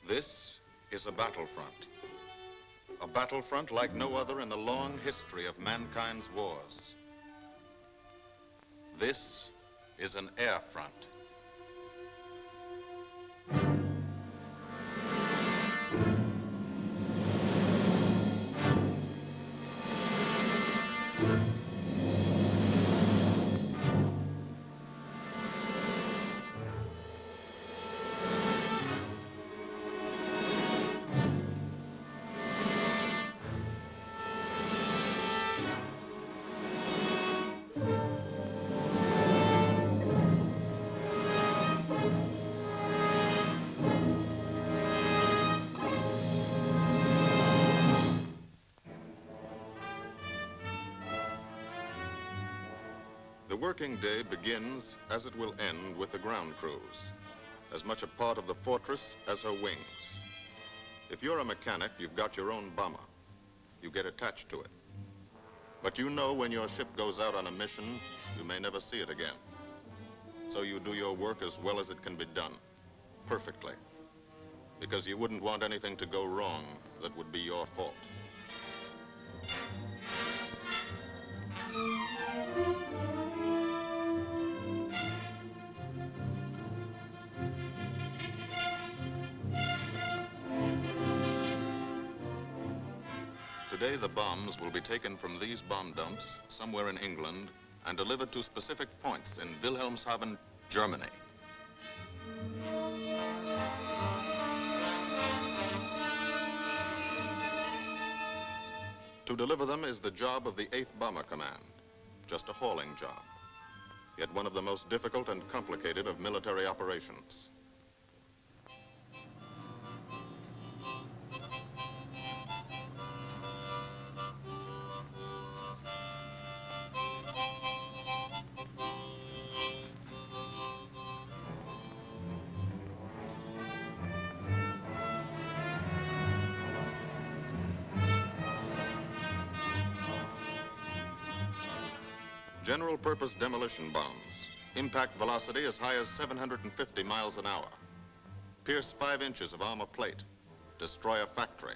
This is a battlefront. A battlefront like no other in the long history of mankind's wars. This is an air front. The working day begins, as it will end, with the ground crews, as much a part of the fortress as her wings. If you're a mechanic, you've got your own bomber. You get attached to it. But you know when your ship goes out on a mission, you may never see it again. So you do your work as well as it can be done, perfectly, because you wouldn't want anything to go wrong that would be your fault. Today, the bombs will be taken from these bomb dumps somewhere in England and delivered to specific points in Wilhelmshaven, Germany. To deliver them is the job of the 8th Bomber Command, just a hauling job, yet one of the most difficult and complicated of military operations. General purpose demolition bombs, impact velocity as high as 750 miles an hour, pierce 5 inches of armor plate, destroy a factory.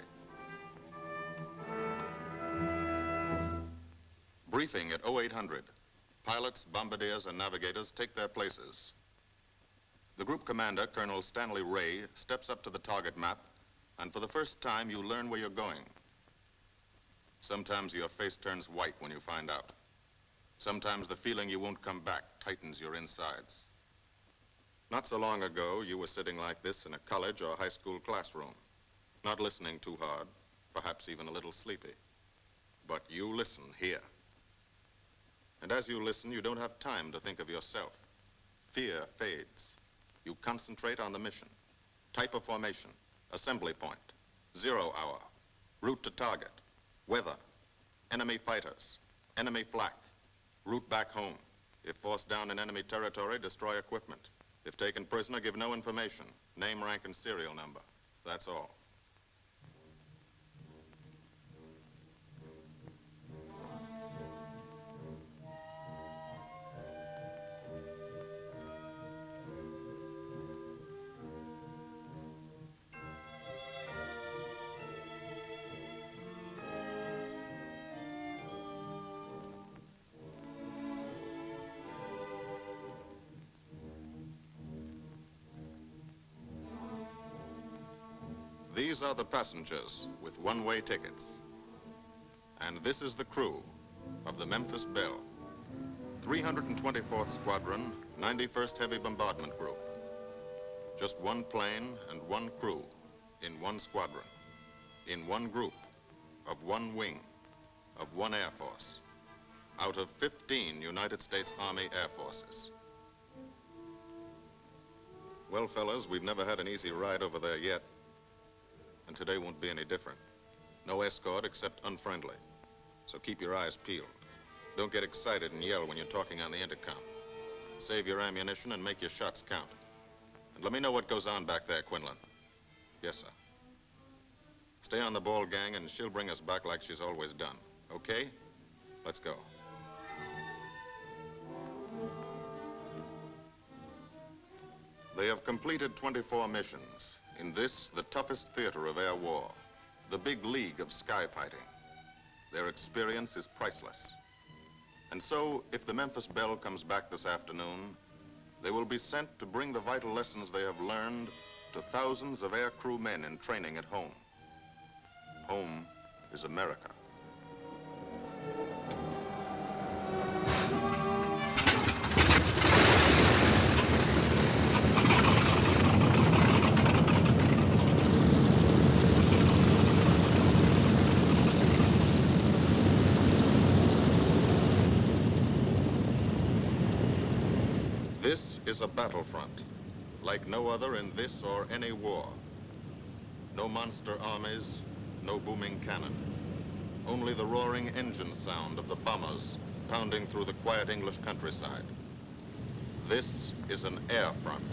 Briefing at 0800. Pilots, bombardiers, and navigators take their places. The group commander, Colonel Stanley Wray, steps up to the target map, and for the first time, you learn where you're going. Sometimes your face turns white when you find out. Sometimes the feeling you won't come back tightens your insides. Not so long ago, you were sitting like this in a college or high school classroom, not listening too hard, perhaps even a little sleepy. But you listen here. And as you listen, you don't have time to think of yourself. Fear fades. You concentrate on the mission, type of formation, assembly point, 0 hour, route to target, weather, enemy fighters, enemy flak, route back home. If forced down in enemy territory, destroy equipment. If taken prisoner, give no information. Name, rank, and serial number. That's all. These are the passengers with one-way tickets. And this is the crew of the Memphis Belle, 324th Squadron, 91st Heavy Bombardment Group. Just one plane and one crew in one squadron, in one group, of one wing, of one Air Force, out of 15 United States Army Air Forces. Well, fellas, we've never had an easy ride over there yet. And today won't be any different. No escort except unfriendly. So keep your eyes peeled. Don't get excited and yell when you're talking on the intercom. Save your ammunition and make your shots count. And let me know what goes on back there, Quinlan. Yes, sir. Stay on the ball, gang, and she'll bring us back like she's always done. Okay? Let's go. They have completed 24 missions In this, the toughest theater of air war, the big league of sky fighting, their experience is priceless. And so, if the Memphis Belle comes back this afternoon, they will be sent to bring the vital lessons they have learned to thousands of air crew men in training at home. Home is America. This is a battlefront, like no other in this or any war. No monster armies, no booming cannon. Only the roaring engine sound of the bombers pounding through the quiet English countryside. This is an air front.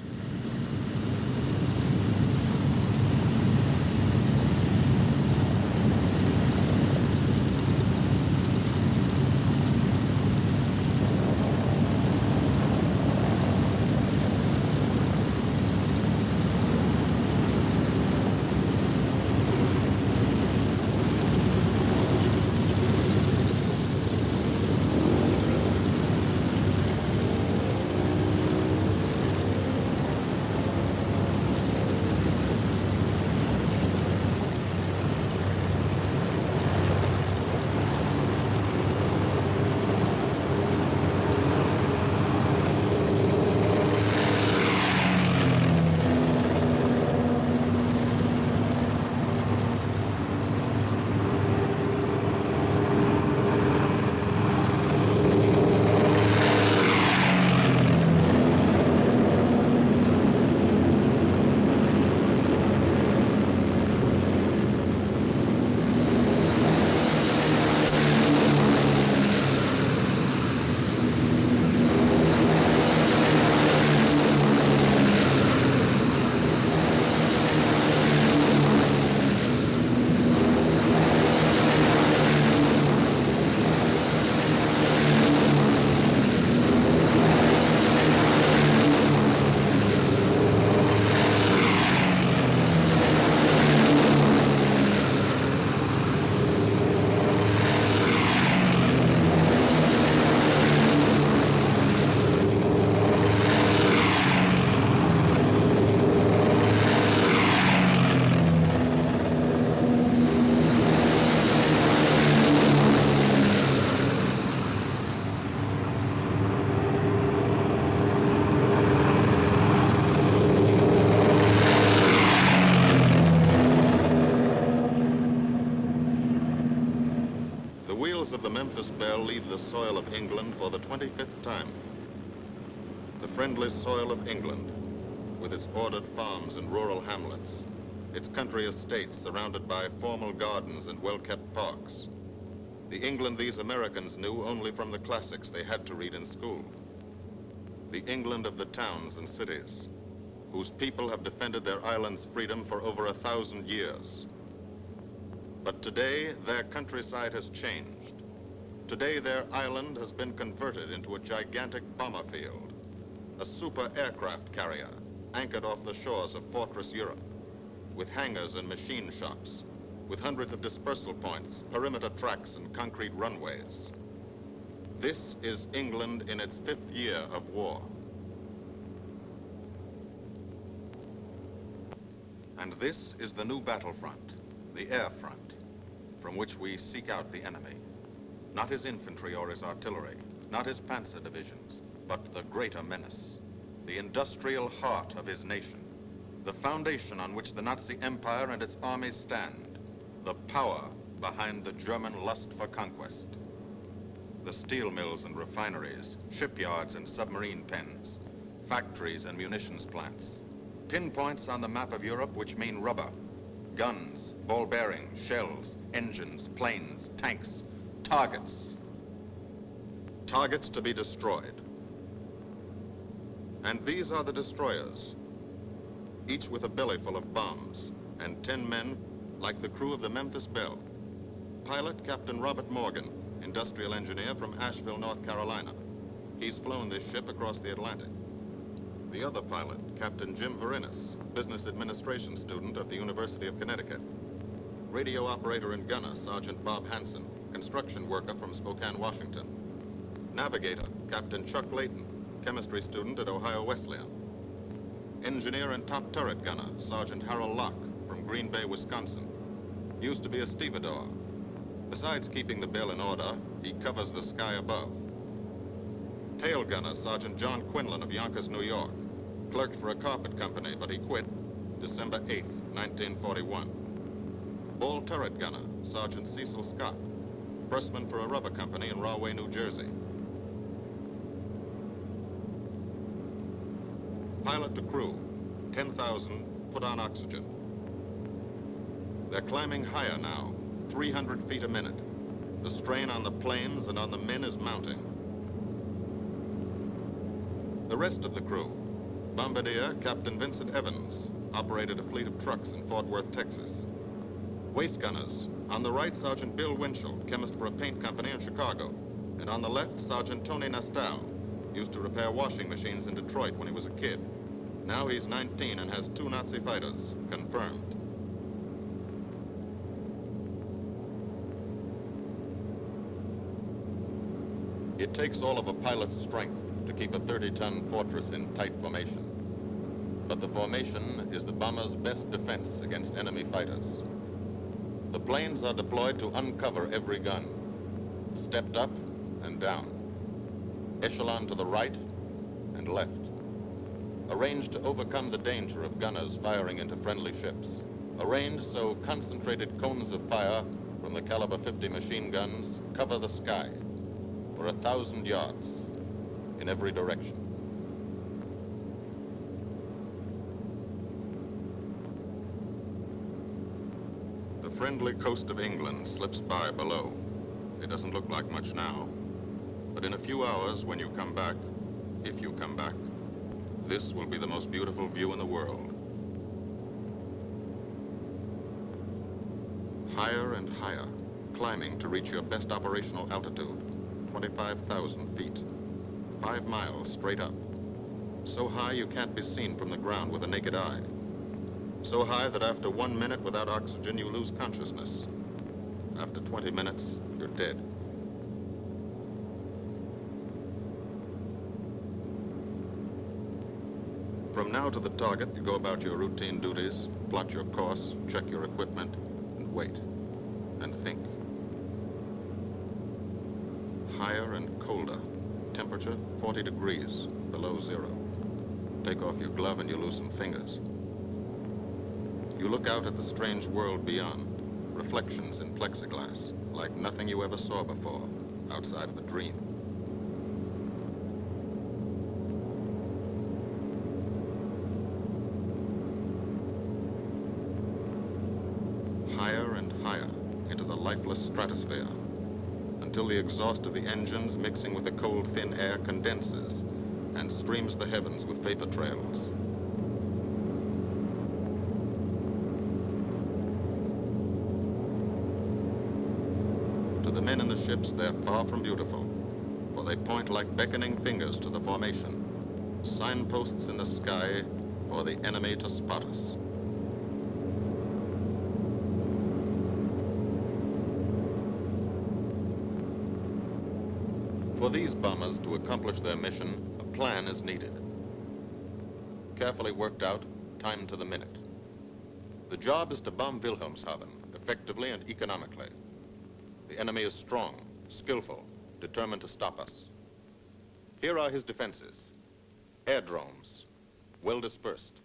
Of the Memphis Belle leave the soil of England for the 25th time. The friendly soil of England, with its ordered farms and rural hamlets, its country estates surrounded by formal gardens and well-kept parks. The England these Americans knew only from the classics they had to read in school. The England of the towns and cities, whose people have defended their island's freedom for over 1,000 years. But today, their countryside has changed. Today, their island has been converted into a gigantic bomber field, a super aircraft carrier anchored off the shores of Fortress Europe, with hangars and machine shops, with hundreds of dispersal points, perimeter tracks, and concrete runways. This is England in its 5th year of war. And this is the new battlefront, the air front, from which we seek out the enemy. Not his infantry or his artillery, not his panzer divisions, but the greater menace, the industrial heart of his nation, the foundation on which the Nazi Empire and its armies stand, the power behind the German lust for conquest. The steel mills and refineries, shipyards and submarine pens, factories and munitions plants, pinpoints on the map of Europe which mean rubber, guns, ball bearings, shells, engines, planes, tanks, targets. Targets to be destroyed. And these are the destroyers, each with a belly full of bombs, and 10 men like the crew of the Memphis Belle. Pilot Captain Robert Morgan, industrial engineer from Asheville, North Carolina. He's flown this ship across the Atlantic. The other pilot, Captain Jim Verinis, business administration student at the University of Connecticut. Radio operator and gunner, Sergeant Bob Hansen, construction worker from Spokane, Washington. Navigator, Captain Chuck Layton, chemistry student at Ohio Wesleyan. Engineer and top turret gunner, Sergeant Harold Locke from Green Bay, Wisconsin. Used to be a stevedore. Besides keeping the Belle in order, he covers the sky above. Tail gunner, Sergeant John Quinlan of Yonkers, New York. Clerked for a carpet company, but he quit December 8th, 1941. Ball turret gunner, Sergeant Cecil Scott. Pressman for a rubber company in Rahway, New Jersey. Pilot to crew, 10,000, put on oxygen. They're climbing higher now, 300 feet a minute. The strain on the planes and on the men is mounting. The rest of the crew, Bombardier Captain Vincent Evans, operated a fleet of trucks in Fort Worth, Texas. Waist gunners, on the right, Sergeant Bill Winchell, chemist for a paint company in Chicago. And on the left, Sergeant Tony Nastal, used to repair washing machines in Detroit when he was a kid. Now he's 19 and has 2 Nazi fighters, confirmed. It takes all of a pilot's strength to keep a 30-ton fortress in tight formation. But the formation is the bomber's best defense against enemy fighters. The planes are deployed to uncover every gun, stepped up and down, echelon to the right and left, arranged to overcome the danger of gunners firing into friendly ships, arranged so concentrated cones of fire from the caliber 50 machine guns cover the sky for 1,000 yards in every direction. The friendly coast of England slips by below. It doesn't look like much now, but in a few hours when you come back, if you come back, this will be the most beautiful view in the world. Higher and higher, climbing to reach your best operational altitude, 25,000 feet, 5 miles straight up. So high you can't be seen from the ground with the naked eye. So high that after 1 minute without oxygen, you lose consciousness. After 20 minutes, you're dead. From now to the target, you go about your routine duties, plot your course, check your equipment, and wait, and think. Higher and colder. Temperature 40 degrees, below zero. Take off your glove and you lose some fingers. You look out at the strange world beyond, reflections in plexiglass, like nothing you ever saw before, outside of a dream. Higher and higher into the lifeless stratosphere, until the exhaust of the engines mixing with the cold, thin air condenses and streams the heavens with vapor trails. To the men in the ships, they're far from beautiful, for they point like beckoning fingers to the formation, signposts in the sky for the enemy to spot us. For these bombers to accomplish their mission, a plan is needed. Carefully worked out, timed to the minute. The job is to bomb Wilhelmshaven effectively and economically. The enemy is strong, skillful, determined to stop us. Here are his defenses. Airdromes, well dispersed.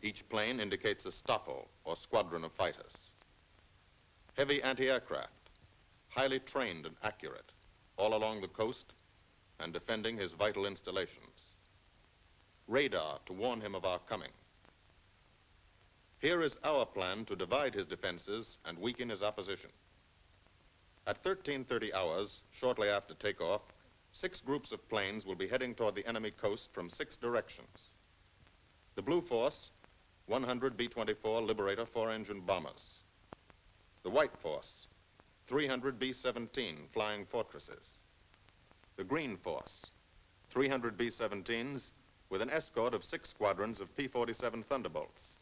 Each plane indicates a Stoffel or squadron of fighters. Heavy anti-aircraft, highly trained and accurate, all along the coast and defending his vital installations. Radar to warn him of our coming. Here is our plan to divide his defenses and weaken his opposition. At 13:30 hours, shortly after takeoff, 6 groups of planes will be heading toward the enemy coast from 6 directions. The Blue Force, 100 B-24 Liberator 4-engine bombers. The White Force, 300 B-17 Flying Fortresses. The Green Force, 300 B-17s with an escort of 6 squadrons of P-47 Thunderbolts.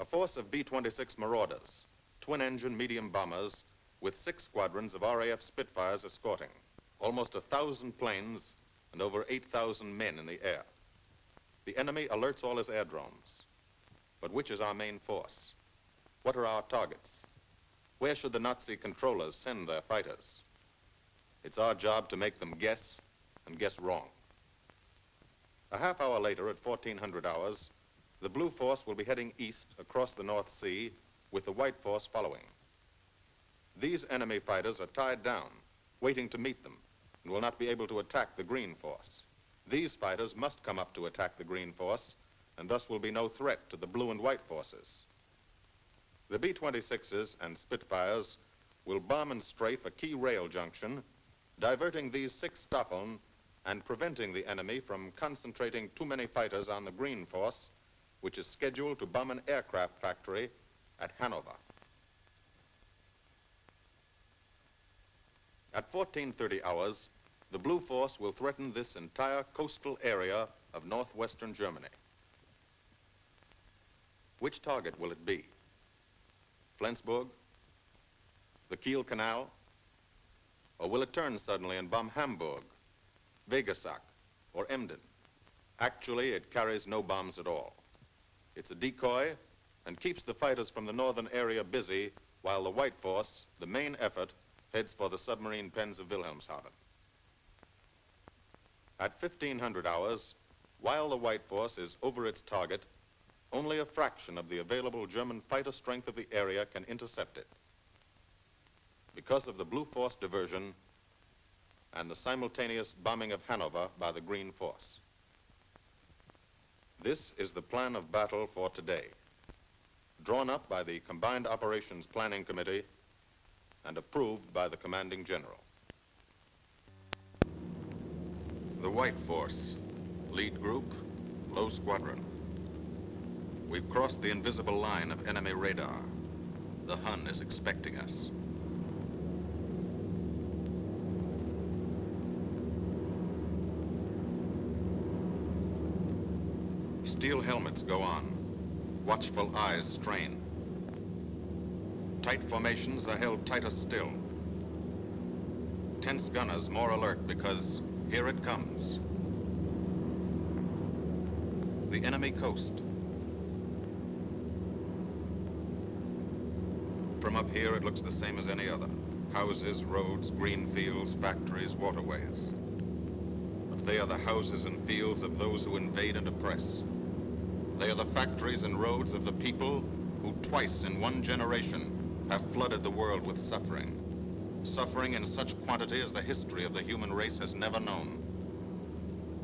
A force of B-26 Marauders, twin-engine medium bombers, with 6 squadrons of RAF Spitfires escorting. Almost 1,000 planes and over 8,000 men in the air. The enemy alerts all his aerodromes. But which is our main force? What are our targets? Where should the Nazi controllers send their fighters? It's our job to make them guess, and guess wrong. A half hour later, at 1400 hours, the Blue Force will be heading east across the North Sea, with the White Force following. These enemy fighters are tied down, waiting to meet them, and will not be able to attack the Green Force. These fighters must come up to attack the Green Force, and thus will be no threat to the Blue and White Forces. The B-26s and Spitfires will bomb and strafe a key rail junction, diverting these 6 Staffeln and preventing the enemy from concentrating too many fighters on the Green Force, which is scheduled to bomb an aircraft factory at Hanover. At 1430 hours, the Blue Force will threaten this entire coastal area of northwestern Germany. Which target will it be? Flensburg? The Kiel Canal? Or will it turn suddenly and bomb Hamburg, Wegesack, or Emden? Actually, it carries no bombs at all. It's a decoy and keeps the fighters from the northern area busy while the White Force, the main effort, heads for the submarine pens of Wilhelmshaven. At 1500 hours, while the White Force is over its target, only a fraction of the available German fighter strength of the area can intercept it. Because of the Blue Force diversion and the simultaneous bombing of Hanover by the Green Force. This is the plan of battle for today, drawn up by the Combined Operations Planning Committee and approved by the Commanding General. The White Force, lead group, low squadron. We've crossed the invisible line of enemy radar. The Hun is expecting us. Steel helmets go on. Watchful eyes strain. Tight formations are held tighter still. Tense gunners more alert because here it comes. The enemy coast. From up here, it looks the same as any other. Houses, roads, green fields, factories, waterways. But they are the houses and fields of those who invade and oppress. They are the factories and roads of the people who twice in one generation have flooded the world with suffering. Suffering in such quantity as the history of the human race has never known.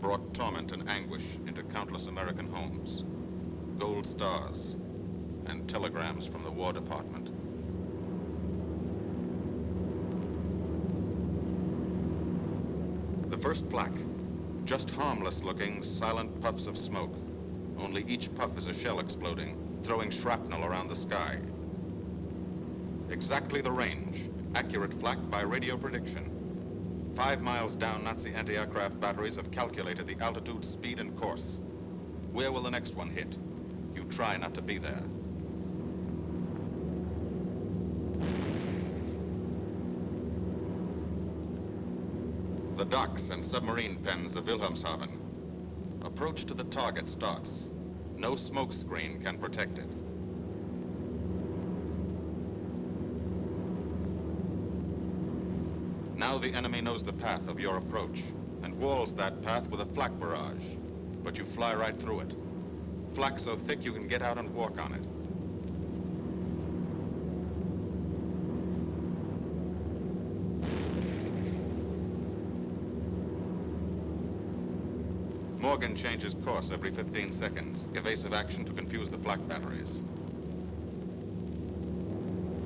Brought torment and anguish into countless American homes. Gold stars and telegrams from the War Department. The first flak, just harmless-looking, silent puffs of smoke. Only each puff is a shell exploding, throwing shrapnel around the sky. Exactly the range, accurate flak by radio prediction. 5 miles down, Nazi anti-aircraft batteries have calculated the altitude, speed, and course. Where will the next one hit? You try not to be there. The docks and submarine pens of Wilhelmshaven. Approach to the target starts. No smoke screen can protect it. Now the enemy knows the path of your approach and walls that path with a flak barrage, but you fly right through it. Flak so thick you can get out and walk on it. Morgan changes course every 15 seconds. Evasive action to confuse the flak batteries.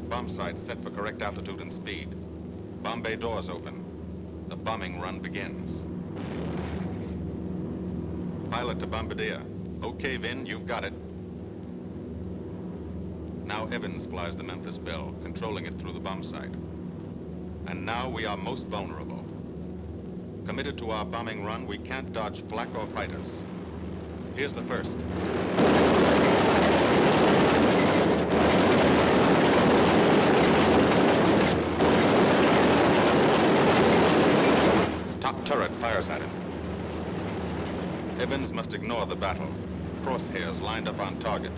Bomb sights set for correct altitude and speed. Bomb bay doors open. The bombing run begins. Pilot to bombardier. Okay, Vin, you've got it. Now Evans flies the Memphis Belle, controlling it through the bomb sight. And now we are most vulnerable. Committed to our bombing run, we can't dodge flak or fighters. Here's the first. Top turret fires at him. Evans must ignore the battle. Crosshairs lined up on target.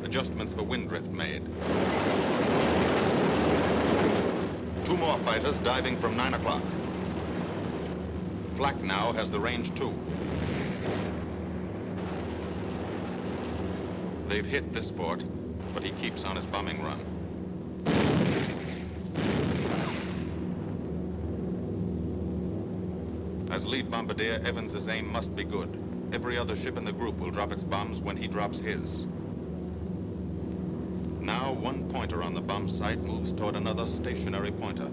Adjustments for wind drift made. 2 more fighters diving from 9 o'clock. Flak now has the range too. They've hit this fort, but he keeps on his bombing run. As lead bombardier, Evans's aim must be good. Every other ship in the group will drop its bombs when he drops his. Now, one pointer on the bomb site moves toward another stationary pointer.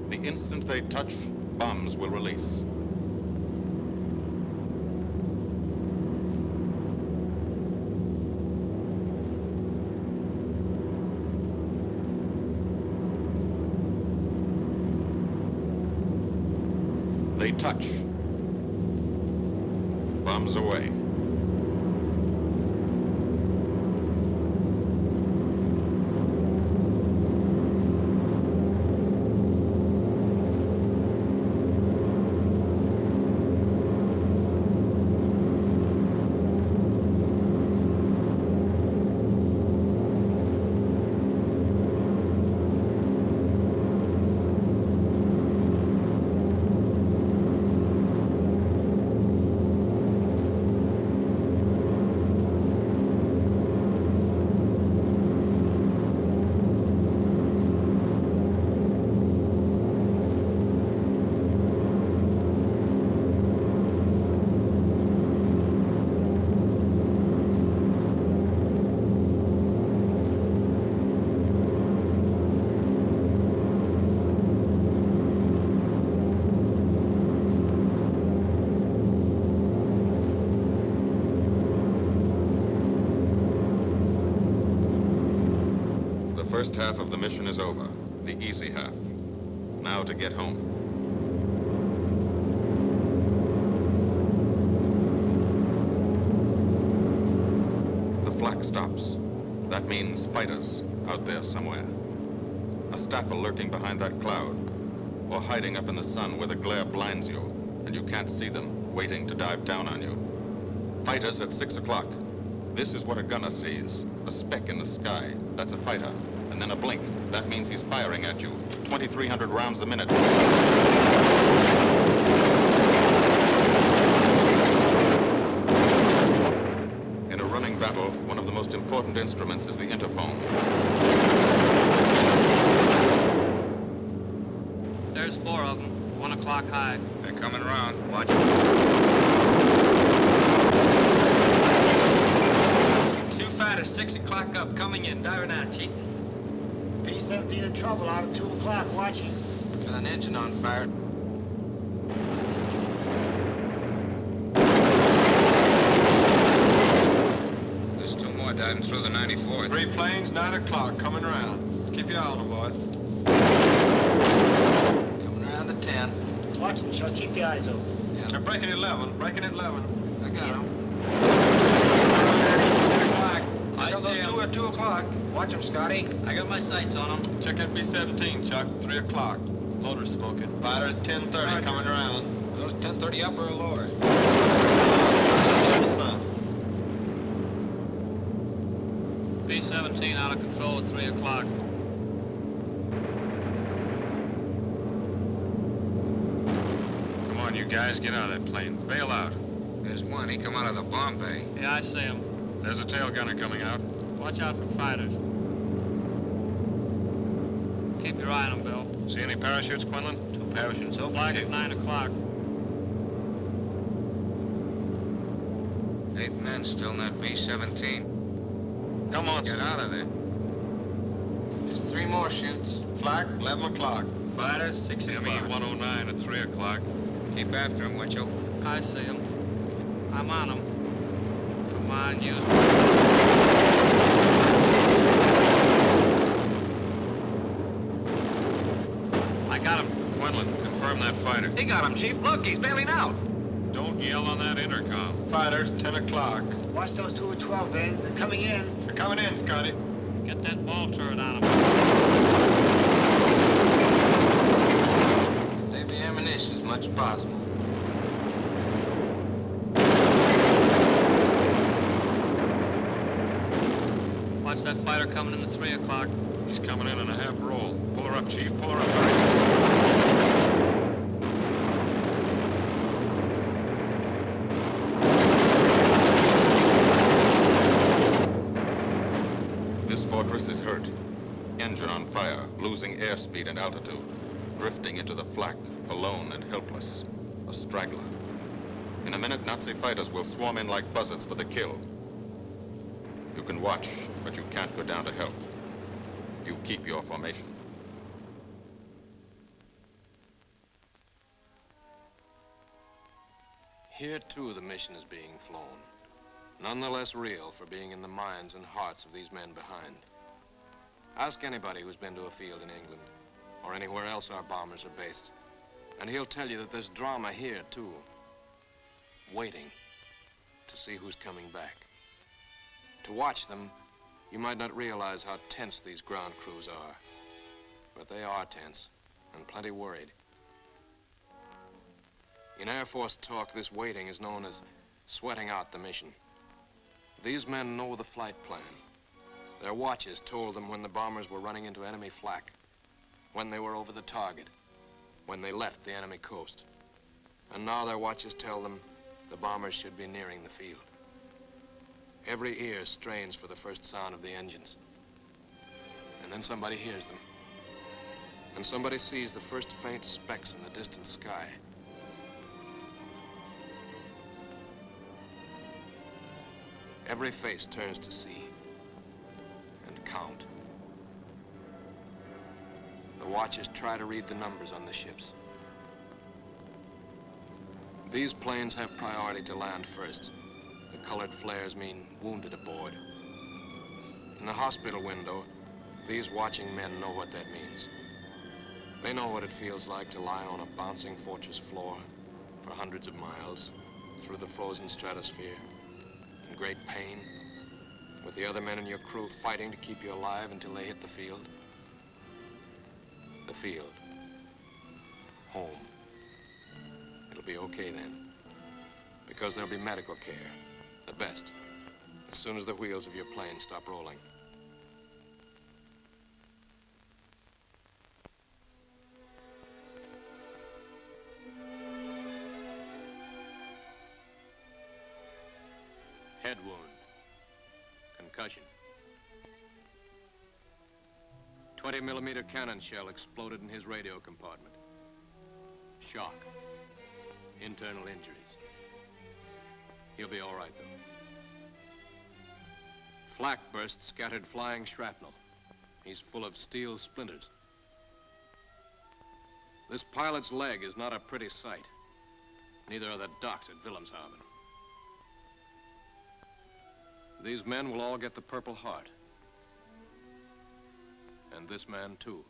The instant they touch, bombs will release. They touch. Bombs away. The first half of the mission is over, the easy half. Now to get home. The flak stops. That means fighters out there somewhere. A staffer lurking behind that cloud, or hiding up in the sun where the glare blinds you, and you can't see them, waiting to dive down on you. Fighters at 6 o'clock. This is what a gunner sees. A speck in the sky, that's a fighter. And then a blink. That means he's firing at you. 2,300 rounds a minute. In a running battle, one of the most important instruments is the interphone. There's 4 of them. 1 o'clock high. They're coming around. Watch it. 2 fighters, 6 o'clock up, coming in. Diving out, Chief. B-17 in trouble out at 2 o'clock, watching. Got an engine on fire. There's 2 more diving through the 94th. 3 planes, 9 o'clock, coming around. Keep your eye on them, boy. Coming around at 10. Watch them, Chuck. Keep your eyes open. Yeah. They're breaking at 11, breaking at 11. I got them. I got those 2 at 2 o'clock. Watch them, Scotty. I got my sights on them. Check that B-17, Chuck, 3 o'clock. Loader's smoking. Fighters, 10:30, coming around. Those 10:30 upper or lower? Sun. B-17 out of control at 3 o'clock. Come on, you guys, get out of that plane. Bail out. There's one. He come out of the bomb bay. Yeah, I see him. There's a tail gunner coming out. Watch out for fighters. Keep your eye on them, Bill. See any parachutes, Quinlan? 2 parachutes open, Flag Chief. at 9 o'clock. 8 men still in that B-17. Come on, Get out of there. There's 3 more shoots. Flak, 11 o'clock. Fighters, 6 o'clock. ME-109 at 3 o'clock. Keep after him, Winchell. I see him. I'm on him. Come on, use I got him. Quinlan, confirm. Confirm that fighter. He got him, Chief. Look, he's bailing out. Don't yell on that intercom. Fighters, 10 o'clock. Watch those 2 at 12, Van. They're coming in. They're coming in, Scotty. Get that ball turret on him. Save the ammunition as much as possible. Watch that fighter coming in at 3 o'clock. He's coming in a half roll. Pull her up, Chief. Pull her up. Hurry. This fortress is hurt. Engine on fire, losing airspeed and altitude, drifting into the flak, alone and helpless. A straggler. In a minute, Nazi fighters will swarm in like buzzards for the kill. You can watch, but you can't go down to help. You keep your formation. Here, too, the mission is being flown. None the less real for being in the minds and hearts of these men behind. Ask anybody who's been to a field in England, or anywhere else our bombers are based, and he'll tell you that there's drama here, too. Waiting to see who's coming back. To watch them, you might not realize how tense these ground crews are. But they are tense, and plenty worried. In Air Force talk, this waiting is known as sweating out the mission. These men know the flight plan. Their watches told them when the bombers were running into enemy flak, when they were over the target, when they left the enemy coast. And now their watches tell them the bombers should be nearing the field. Every ear strains for the first sound of the engines. And then somebody hears them. And somebody sees the first faint specks in the distant sky. Every face turns to see and count. The watchers try to read the numbers on the ships. These planes have priority to land first. The colored flares mean wounded aboard. In the hospital window, these watching men know what that means. They know what it feels like to lie on a bouncing fortress floor for hundreds of miles through the frozen stratosphere in great pain, with the other men in your crew fighting to keep you alive until they hit the field. The field. Home. It'll be okay then, because there'll be medical care. The best, as soon as the wheels of your plane stop rolling. Head wound. Concussion. 20mm cannon shell exploded in his radio compartment. Shock. Internal injuries. He'll be all right, though. Flak burst scattered flying shrapnel. He's full of steel splinters. This pilot's leg is not a pretty sight. Neither are the docks at Wilhelmshaven. These men will all get the Purple Heart. And this man, too,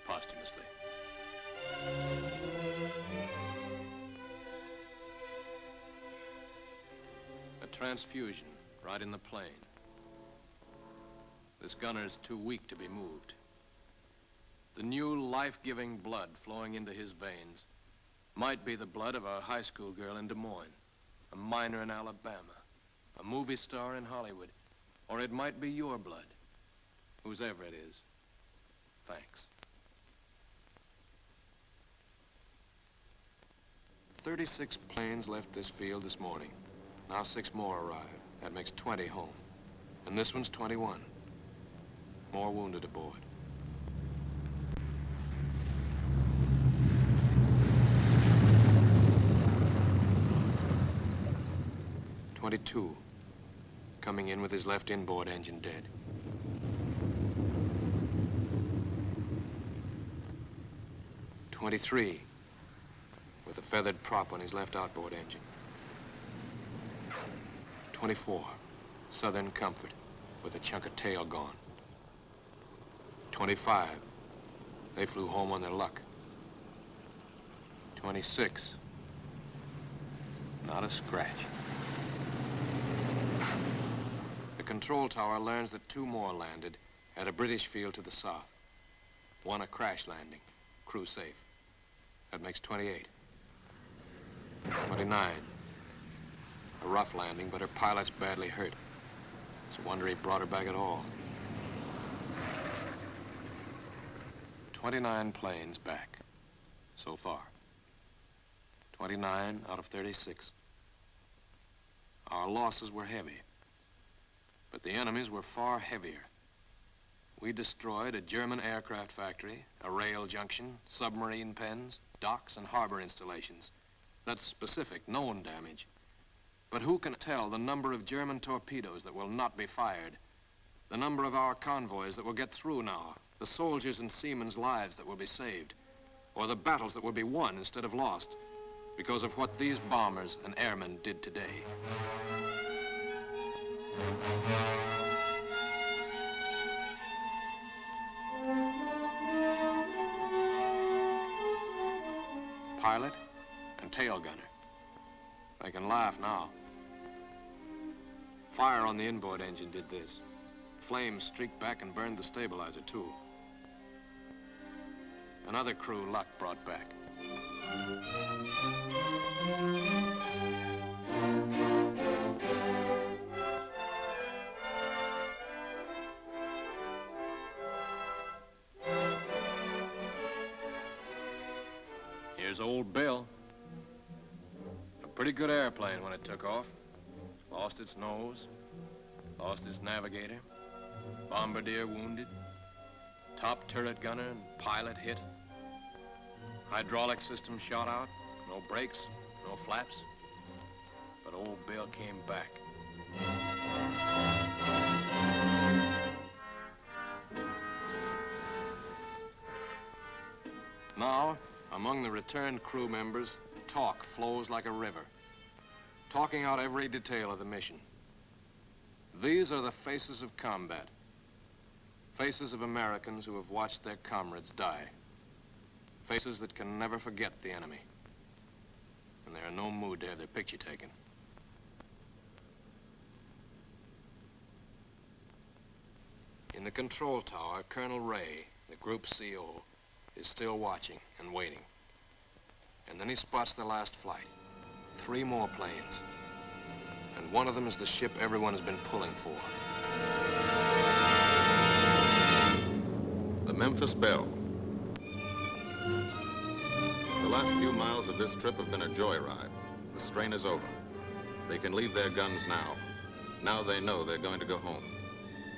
posthumously. A transfusion right in the plane. This gunner's too weak to be moved. The new life-giving blood flowing into his veins might be the blood of a high school girl in Des Moines, a miner in Alabama, a movie star in Hollywood, or it might be your blood, whosever it is. Thanks. 36 planes left this field this morning. Now 6 more arrive. That makes 20 home. And this one's 21. More wounded aboard. "22, coming in with his left inboard engine dead. 23, with a feathered prop on his left outboard engine. 24, Southern Comfort, with a chunk of tail gone. 25, they flew home on their luck. 26. Not a scratch. The control tower learns that 2 more landed at a British field to the south. 1 a crash landing, crew safe. That makes 28. 29. A rough landing, but her pilot's badly hurt. It's a wonder he brought her back at all. 29 planes back, so far. 29 out of 36. Our losses were heavy, but the enemy's were far heavier. We destroyed a German aircraft factory, a rail junction, submarine pens, docks, and harbor installations. That's specific, known damage. But who can tell the number of German torpedoes that will not be fired, the number of our convoys that will get through now, the soldiers' and seamen's lives that will be saved, or the battles that will be won instead of lost because of what these bombers and airmen did today. Pilot and tail gunner. They can laugh now. Fire on the inboard engine did this. Flames streaked back and burned the stabilizer, too. Another crew luck brought back. Here's old Bill. A pretty good airplane when it took off. Lost its nose, lost its navigator, bombardier wounded, top turret gunner and pilot hit, hydraulic system shot out, no brakes, no flaps, but old Bill came back. Now, among the returned crew members, talk flows like a river, talking out every detail of the mission. These are the faces of combat, faces of Americans who have watched their comrades die, faces that can never forget the enemy, and they're in no mood to have their picture taken. In the control tower, Colonel Wray, the group CO, is still watching and waiting. And then he spots the last flight. 3 more planes. And one of them is the ship everyone has been pulling for. The Memphis Belle. The last few miles of this trip have been a joyride. The strain is over. They can leave their guns now. Now they know they're going to go home.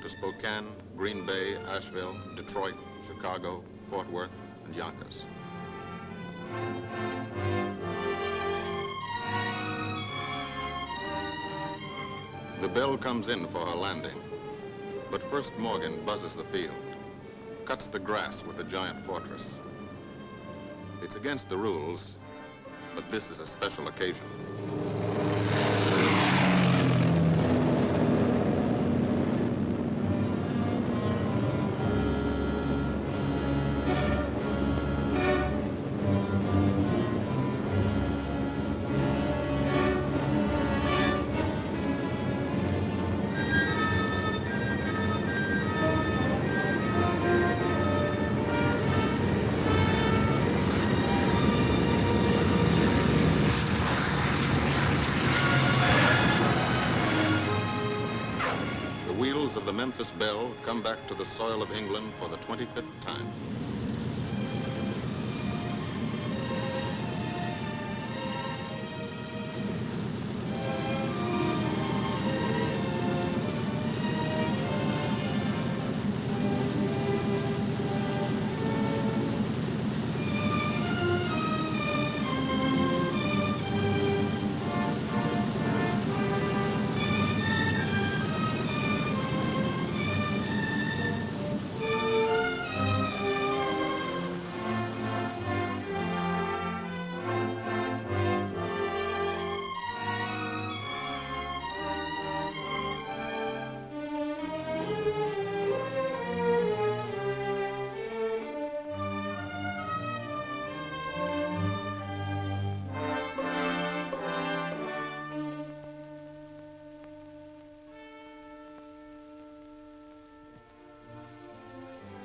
To Spokane, Green Bay, Asheville, Detroit, Chicago, Fort Worth, and Yonkers. The Belle comes in for her landing, but first Morgan buzzes the field, cuts the grass with the giant fortress. It's against the rules, but this is a special occasion. Of the Memphis Belle come back to the soil of England for the 25th time.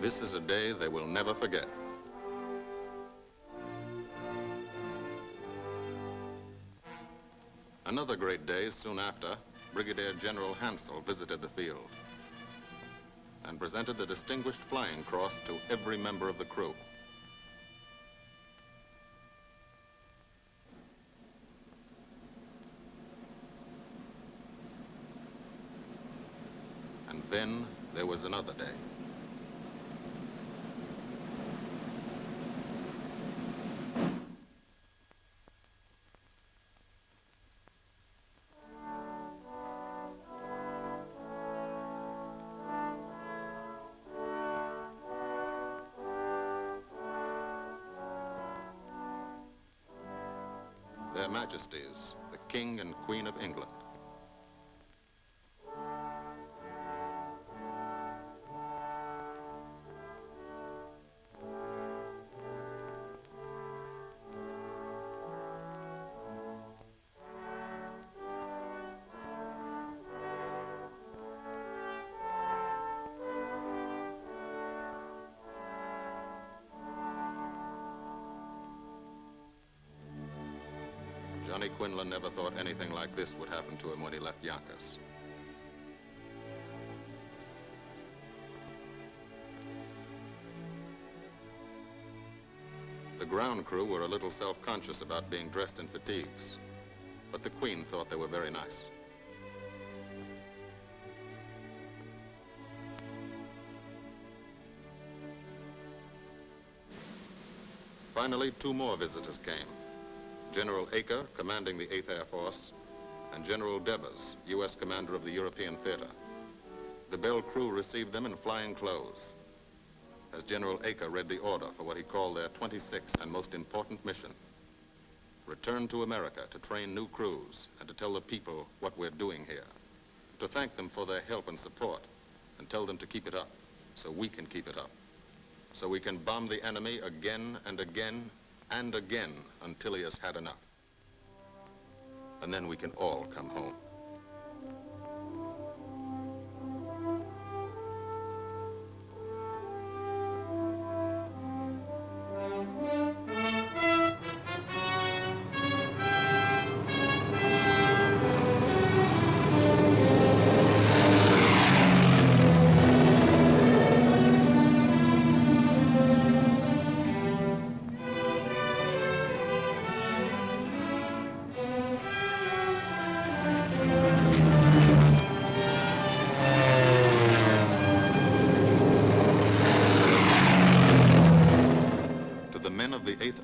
This is a day they will never forget. Another great day soon after, Brigadier General Hansel visited the field and presented the Distinguished Flying Cross to every member of the crew. And then there was another day. Their Majesties, the King and Queen of England. Johnny Quinlan never thought anything like this would happen to him when he left Yonkers. The ground crew were a little self-conscious about being dressed in fatigues, but the Queen thought they were very nice. Finally, two more visitors came. General Eaker, commanding the 8th Air Force, and General Devers, U.S. commander of the European theater. The Belle crew received them in flying clothes, as General Eaker read the order for what he called their 26th and most important mission. Return to America to train new crews and to tell the people what we're doing here. To thank them for their help and support and tell them to keep it up so we can keep it up. So we can bomb the enemy again and again and again until he has had enough. And then we can all come home.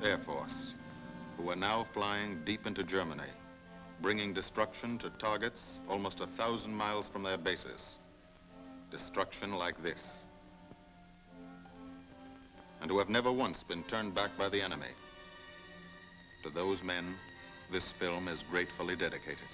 Air Force, who are now flying deep into Germany, bringing destruction to targets almost 1,000 miles from their bases. Destruction like this. And who have never once been turned back by the enemy. To those men, this film is gratefully dedicated.